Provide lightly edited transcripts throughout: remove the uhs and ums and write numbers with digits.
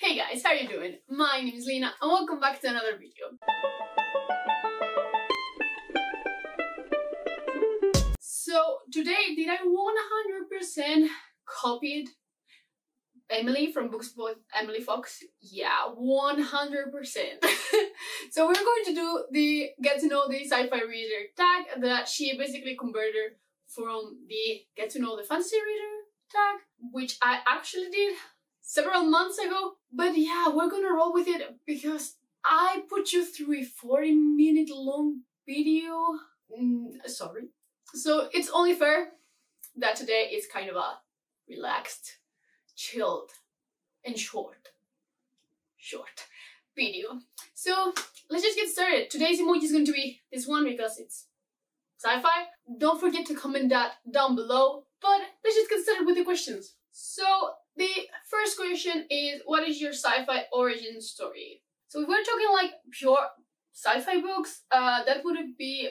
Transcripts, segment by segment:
Hey guys, how are you doing? My name is Lena and welcome back to another video. So today, did I 100% copied Emily from Books by Emily Fox? Yeah, 100%. So we're going to do the get to know the sci-fi reader tag that she basically converted from the get to know the fantasy reader tag, which I actually did several months ago. But yeah, we're gonna roll with it because I put you through a 40-minute long video. Sorry. So it's only fair that today is kind of a relaxed, chilled, and short video. So let's just get started. Today's emoji is going to be this one because it's sci-fi. Don't forget to comment that down below. But let's just get started with the questions. So the first question is, what is your sci-fi origin story? So if we're talking like pure sci-fi books, that would be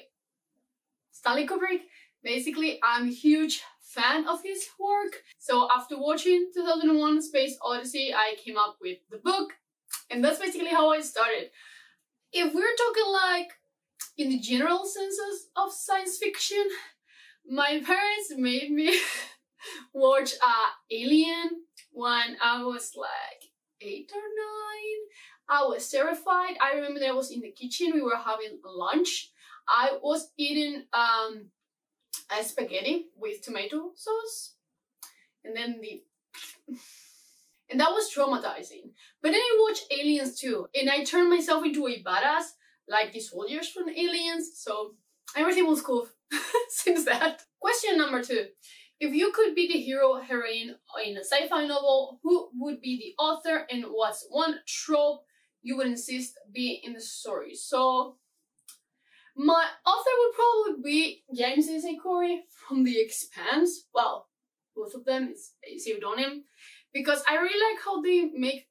Stanley Kubrick. Basically, I'm a huge fan of his work. So after watching 2001: Space Odyssey, I came up with the book, and that's basically how I started. If we're talking like in the general senses of science fiction, my parents made me watch Alien when I was like 8 or 9. I was terrified. I remember that I was in the kitchen, we were having lunch. I was eating a spaghetti with tomato sauce, and then and that was traumatizing. But then I watched Aliens too, and I turned myself into a badass, like the soldiers from Aliens, so everything was cool since that. Question number 2. If you could be the hero or heroine in a sci-fi novel, who would be the author and what's one trope you would insist be in the story? So my author would probably be James A. Corey from The Expanse. Well, both of them is a pseudonym, because I really like how they make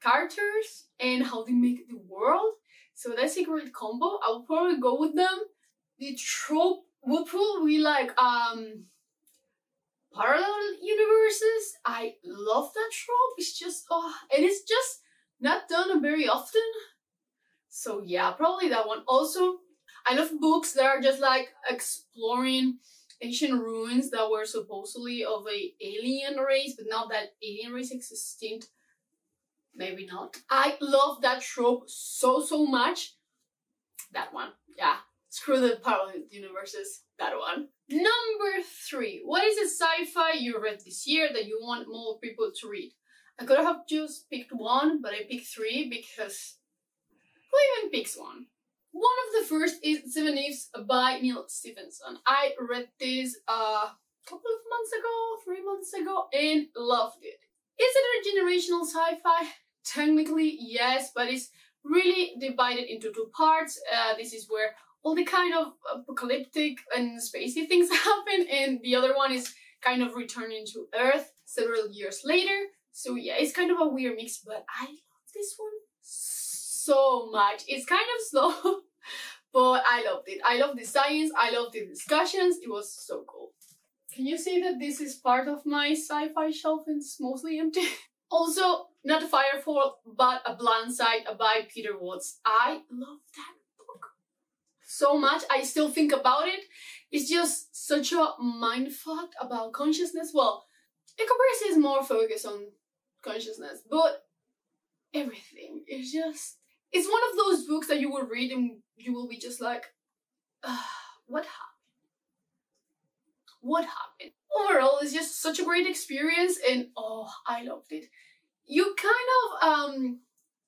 characters and how they make the world. So that's a great combo. I would probably go with them. The trope would probably be like parallel universes. I love that trope. It's just, and it's just not done very often. So yeah, probably that one. Also, I love books that are just like exploring ancient ruins that were supposedly of a alien race, but now that alien race is extinct, maybe not. I love that trope so much. That one, yeah. Screw the parallel universes. That one. Number 3. What is a sci-fi you read this year that you want more people to read? I could have just picked one, but I picked 3 because who even picks one? One of the first is Seveneves by Neil Stephenson. I read this a couple of months ago, 3 months ago, and loved it. Is it a generational sci-fi? Technically, yes, but it's really divided into 2 parts. This is where all the kind of apocalyptic and spacey things happen, and the other one is kind of returning to Earth several years later. So yeah, it's kind of a weird mix, but I love this one so much. It's kind of slow, but I loved it. I love the science, I love the discussions. It was so cool. Can you see that this is part of my sci-fi shelf and it's mostly empty? Also, not Firefall, but A Blind Side by Peter Watts. I love that book so much. I still think about it. It's just such a mindfuck about consciousness. Well, Icarus is more focused on consciousness, but everything is just... It's one of those books that you will read and you will be just like, what happened? What happened? Overall, it's just such a great experience, and oh, I loved it. You kind of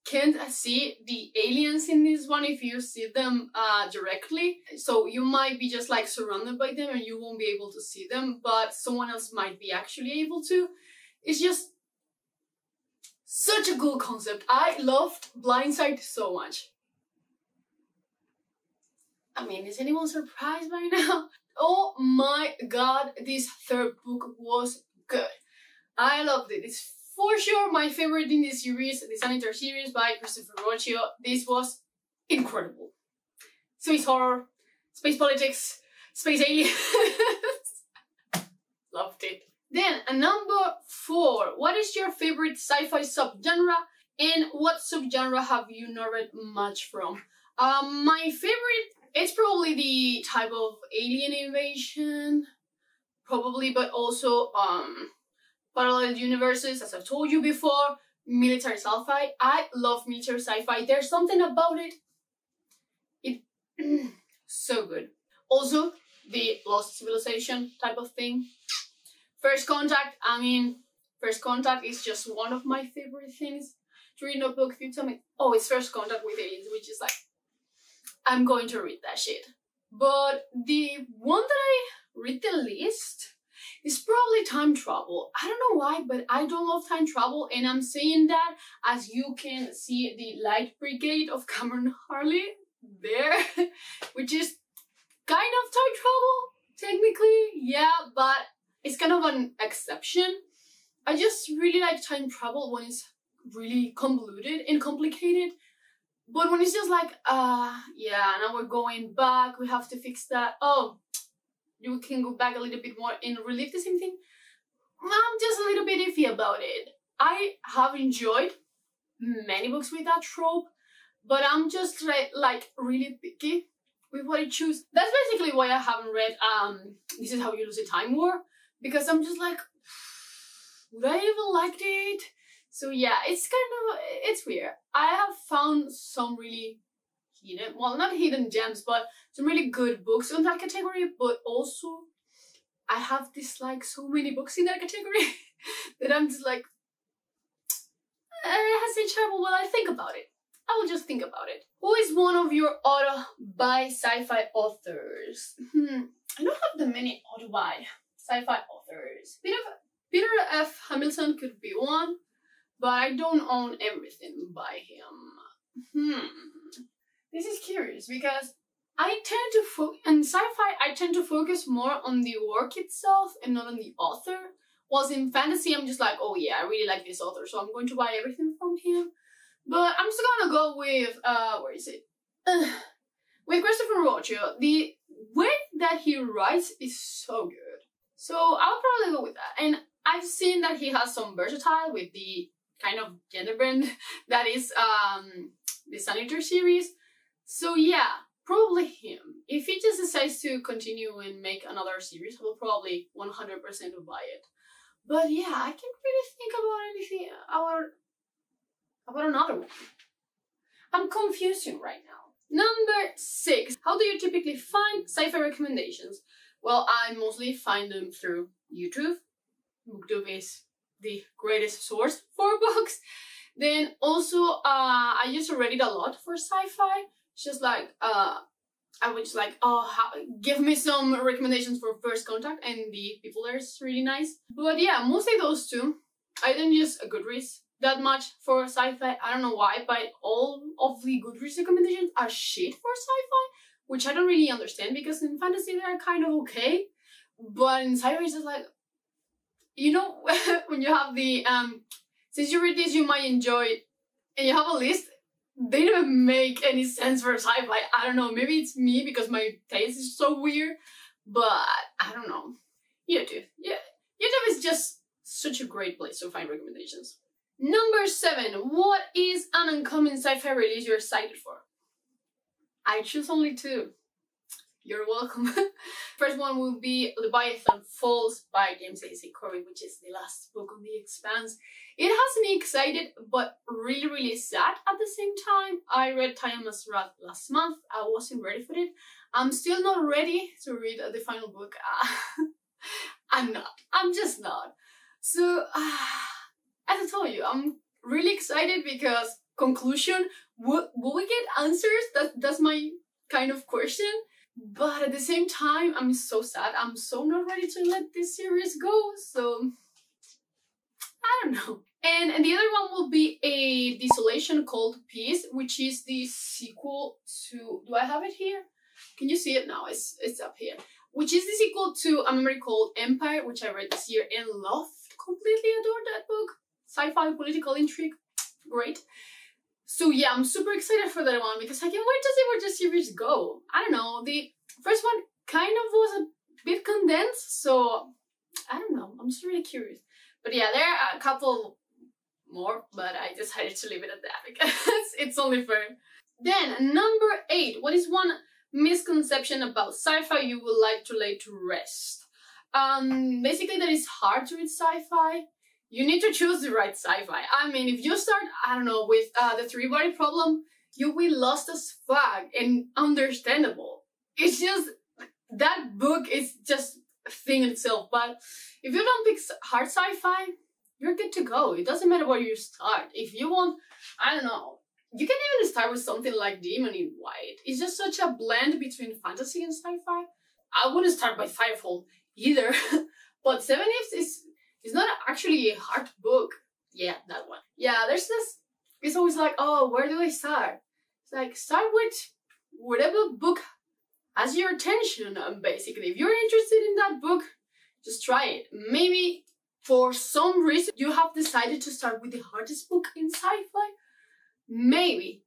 can't see the aliens in this one if you see them directly. So you might be just like surrounded by them and you won't be able to see them, but someone else might be actually able to. It's just such a cool concept. I loved Blindside so much. I mean, is anyone surprised by now? Oh my god, this 3rd book was good. I loved it. It's for sure my favorite in this series, the Sanitary series by Christopher Rocio. This was incredible. Space horror, space politics, space aliens. Loved it. Then number 4, what is your favorite sci-fi subgenre and what subgenre have you not read much from? My favorite, it's probably the type of alien invasion, probably, but also parallel universes, as I've told you before, military sci-fi. I love military sci-fi. There's something about it. So good. Also, the Lost Civilization type of thing. First Contact, First Contact is just one of my favorite things to read in a book. If you tell me, oh, it's First Contact with aliens, which is like, I'm going to read that shit. But the one that I read the least is probably time travel. I don't know why, but I don't love time travel, and I'm saying that as you can see the Light Brigade of Cameron Harley there, which is kind of time travel, technically, yeah, but it's kind of an exception. I just really like time travel when it's really convoluted and complicated. But when it's just like, yeah, now we're going back, we have to fix that. Oh, you can go back a little bit more and relive the same thing. I'm just a little bit iffy about it. I have enjoyed many books with that trope, but I'm just like really picky with what I choose. That's basically why I haven't read This Is How You Lose a Time War, because I'm just like, would I even like it? So yeah, it's kind of, it's weird. I have found some really hidden, well, not hidden gems, but some really good books in that category, but also I have disliked so many books in that category that I'm just like, has it trouble? Well, I think about it. I will just think about it. Who is one of your auto-buy sci-fi authors? I don't have that many auto-buy sci-fi authors. Peter F. Hamilton could be one, but I don't own everything by him. This is curious because I tend to in sci-fi I tend to focus more on the work itself and not on the author. Whilst in fantasy I'm just like, oh yeah, I really like this author, so I'm going to buy everything from him. But I'm still gonna go with where is it? With Christopher Rocha. The way that he writes is so good. So I'll probably go with that. And I've seen that he has some versatile with the kind of gender bend that is the Senator series. So yeah, probably him. If he just decides to continue and make another series, I will probably 100% buy it. But yeah, I can't really think about anything about another one. I'm confusing right now. Number 6. How do you typically find sci-fi recommendations? Well, I mostly find them through YouTube. BookTube is the greatest source for books. Then also, I used to Reddit a lot for sci-fi. It's just like, I would just like, give me some recommendations for First Contact, and the people there is really nice. But yeah, mostly those two. I didn't use a Goodreads that much for sci-fi. I don't know why, but all of the Goodreads recommendations are shit for sci-fi, which I don't really understand because in fantasy they're kind of okay, but in sci-fi it's just like, you know, when you have the since you read this you might enjoy it, and you have a list, they don't make any sense for sci-fi. I don't know, maybe it's me because my taste is so weird, but I don't know. YouTube. Yeah, YouTube is just such a great place to find recommendations. Number 7. What is an uncommon sci-fi release you're excited for? I choose only 2. You're welcome. First one will be Leviathan Wakes by James A.C. Corey, which is the last book on The Expanse. It has me excited, but really, really sad at the same time. I read Tiamat's Wrath last month. I wasn't ready for it. I'm still not ready to read the final book. I'm not. I'm just not. So, as I told you, I'm really excited because, conclusion, will we get answers? That's my kind of question. But at the same time, I'm so sad. I'm so not ready to let this series go. So, I don't know. And the other one will be a Desolation Cold Peace, which is the sequel to... Do I have it here? Can you see it now? It's up here. Which is the sequel to A Memory Called Empire, which I read this year and loved. Completely adored that book. Sci-fi political intrigue. Great. So yeah, I'm super excited for that one because I can't wait to see where the series go. I don't know, the first one kind of was a bit condensed, so I don't know, I'm just really curious. But yeah, there are a couple more, but I decided to leave it at that because it's only fair. Then, number 8. What is one misconception about sci-fi you would like to lay to rest? Basically that it's hard to read sci-fi. You need to choose the right sci-fi. I mean, if you start, I don't know, with the three-body problem, you'll be lost as fuck, and understandable. It's just, that book is just a thing in itself. But if you don't pick hard sci-fi, you're good to go. It doesn't matter where you start. If you want, I don't know, you can even start with something like Demon in White. It's just such a blend between fantasy and sci-fi. I wouldn't start by Firefall either. But Seveneves is not actually a hard book. Yeah, that one. Yeah, there's this, it's always like, oh, where do I start? It's like, start with whatever book has your attention, basically. If you're interested in that book, just try it. Maybe for some reason you have decided to start with the hardest book in sci-fi. Maybe.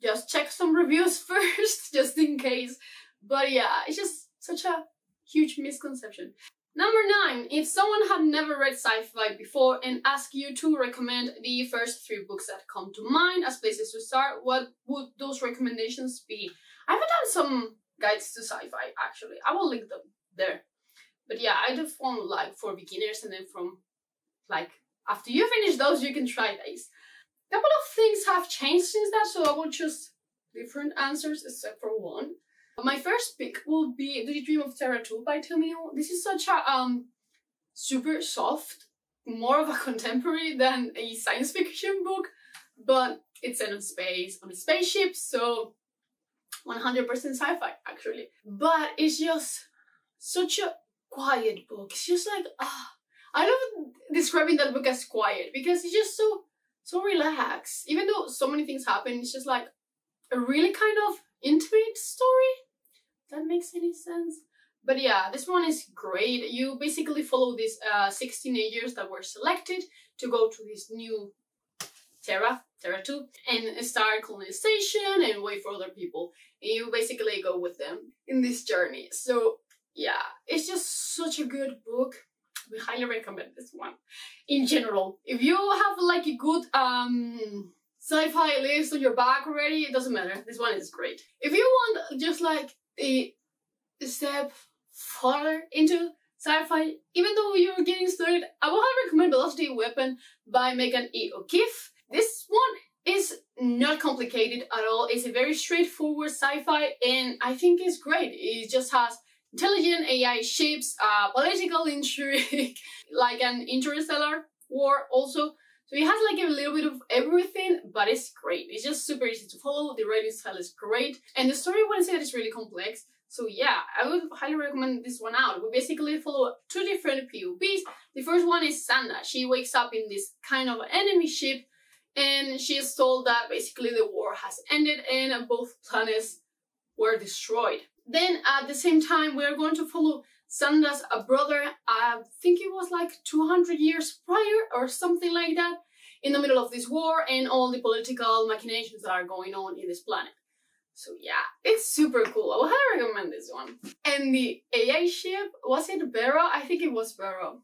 Just check some reviews first, just in case. But yeah, it's just such a huge misconception. Number 9. If someone had never read sci-fi before and asked you to recommend the first 3 books that come to mind as places to start, what would those recommendations be? I haven't done some guides to sci-fi, actually. I will link them there. But yeah, I just want like for beginners, and then from like after you finish those, you can try these. A couple of things have changed since that, so I will choose different answers except for one. My first pick will be Do You Dream of Terra-two by Tamil. This is such a super soft, more of a contemporary than a science fiction book, but it's set in space, on a spaceship, so 100% sci-fi actually. But it's just such a quiet book. It's just like, I love describing that book as quiet because it's just so relaxed. Even though so many things happen, it's just like a really kind of intimate story. If that makes any sense? But yeah, this one is great. You basically follow these 6 teenagers that were selected to go to this new terra-two, and start colonization and wait for other people. And you basically go with them in this journey. So yeah, it's just such a good book. We highly recommend this one. In general, if you have like a good sci-fi list on your back already, it doesn't matter. This one is great. If you want just like a step further into sci-fi, even though you're getting started, I will highly recommend Velocity Weapon by Megan E. O'Keefe. This one is not complicated at all. It's a very straightforward sci-fi, and I think it's great. It just has intelligent AI ships, political intrigue, like an interstellar war also. So it has like a little bit of everything, but it's great. It's just super easy to follow. The writing style is great. And the story, I wouldn't say that it's really complex. So yeah, I would highly recommend this one out. We basically follow 2 different POVs. The first one is Sanda. She wakes up in this kind of enemy ship, and she is told that basically the war has ended and both planets were destroyed. Then at the same time, we are going to follow Sanda's brother, I think it was like 200 years prior or something like that, in the middle of this war and all the political machinations that are going on in this planet. So yeah, it's super cool. I would highly recommend this one. And the AI ship, was it Vero? I think it was Vero.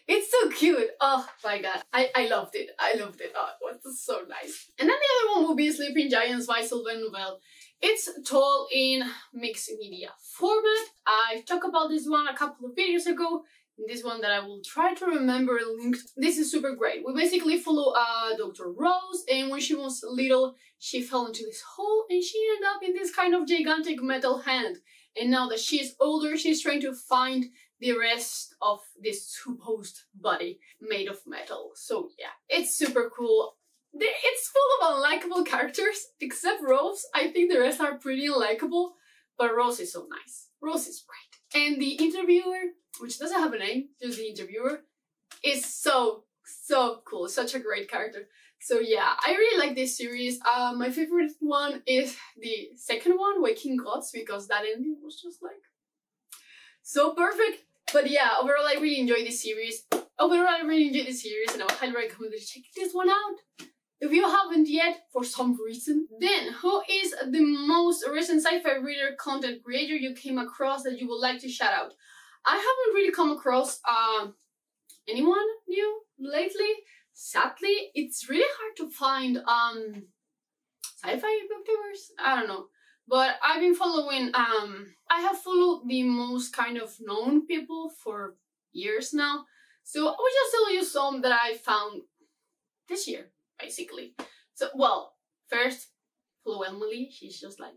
It's so cute. Oh my god, I loved it. I loved it. Oh, it was so nice. And then the other one will be Sleeping Giants by Sylvain Nouvel. It's told in mixed media format. I talked about this one a couple of videos ago. This one that I will try to remember linked. This is super great. We basically follow Dr. Rose, and when she was little, she fell into this hole and she ended up in this kind of gigantic metal hand. And now that she's older, she's trying to find the rest of this supposed body made of metal. So yeah, it's super cool. It's full of unlikable characters, except Rose. I think the rest are pretty unlikable, but Rose is so nice. Rose is great. And the interviewer, which doesn't have a name, just the interviewer, is so cool. Such a great character. So yeah, I really like this series. My favorite one is the second one, Waking Gods, because that ending was just like so perfect. But yeah, overall I really enjoyed this series. And I would highly recommend you check this one out. If you haven't yet, for some reason. Then, who is the most recent sci-fi reader content creator you came across that you would like to shout out? I haven't really come across anyone new lately. Sadly, it's really hard to find sci-fi booktubers. I don't know. But I've been following, I have followed the most kind of known people for years now. So I will just tell you some that I found this year, basically. So, well, first, follow Emily. She's just like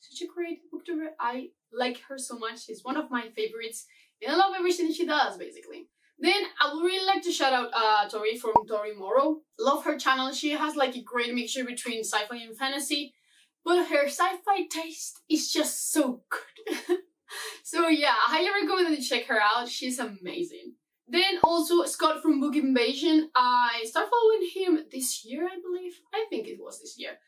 such a great booktuber. I like her so much. She's one of my favorites. And I love everything she does, basically. Then I would really like to shout out Tori from Tori Morrow. Love her channel. She has like a great mixture between sci-fi and fantasy. But her sci-fi taste is just so good. So yeah, I highly recommend that you check her out. She's amazing. Then also Scott from Book Invasion. I started following him this year, I believe. I think it was this year.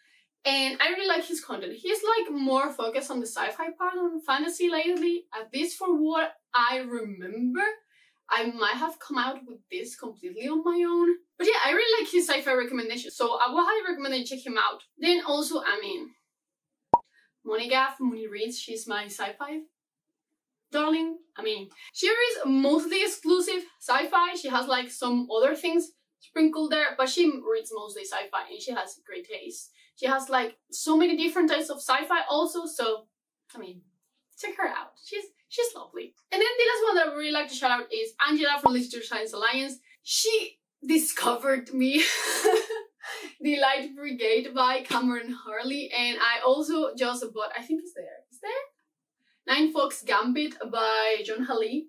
And I really like his content. He's like more focused on the sci-fi part than fantasy lately. At least for what I remember. I might have come out with this completely on my own. But yeah, I really like his sci-fi recommendations. So I would highly recommend that you check him out. Then also, I mean, Monica from Moni Reads. She's my sci-fi darling. I mean, she reads mostly exclusive sci-fi. She has like some other things sprinkled there, but she reads mostly sci-fi and she has great taste. She has like so many different types of sci-fi also, so I mean, check her out. She's lovely. And then the last one that I would really like to shout out is Angela from Literature Science Alliance. She discovered me The Light Brigade by Cameron Harley, and I also just bought, I think it's there. Is there? Nine Fox Gambit by John Halley.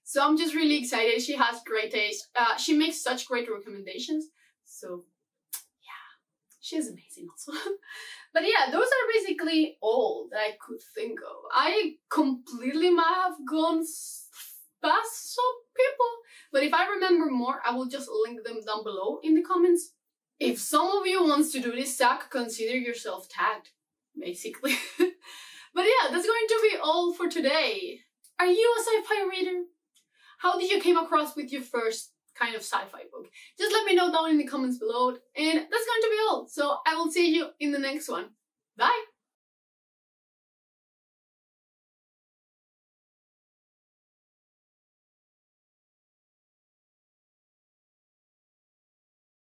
So I'm just really excited. She has great taste. She makes such great recommendations. So yeah, she's amazing also. But yeah, those are basically all that I could think of. I completely might have gone past some people, but if I remember more, I will just link them down below in the comments. If some of you wants to do this tag, consider yourself tagged, basically. But yeah, that's going to be all for today. Are you a sci-fi reader? How did you came across with your first kind of sci-fi book? Just let me know down in the comments below. And that's going to be all. So I will see you in the next one. Bye!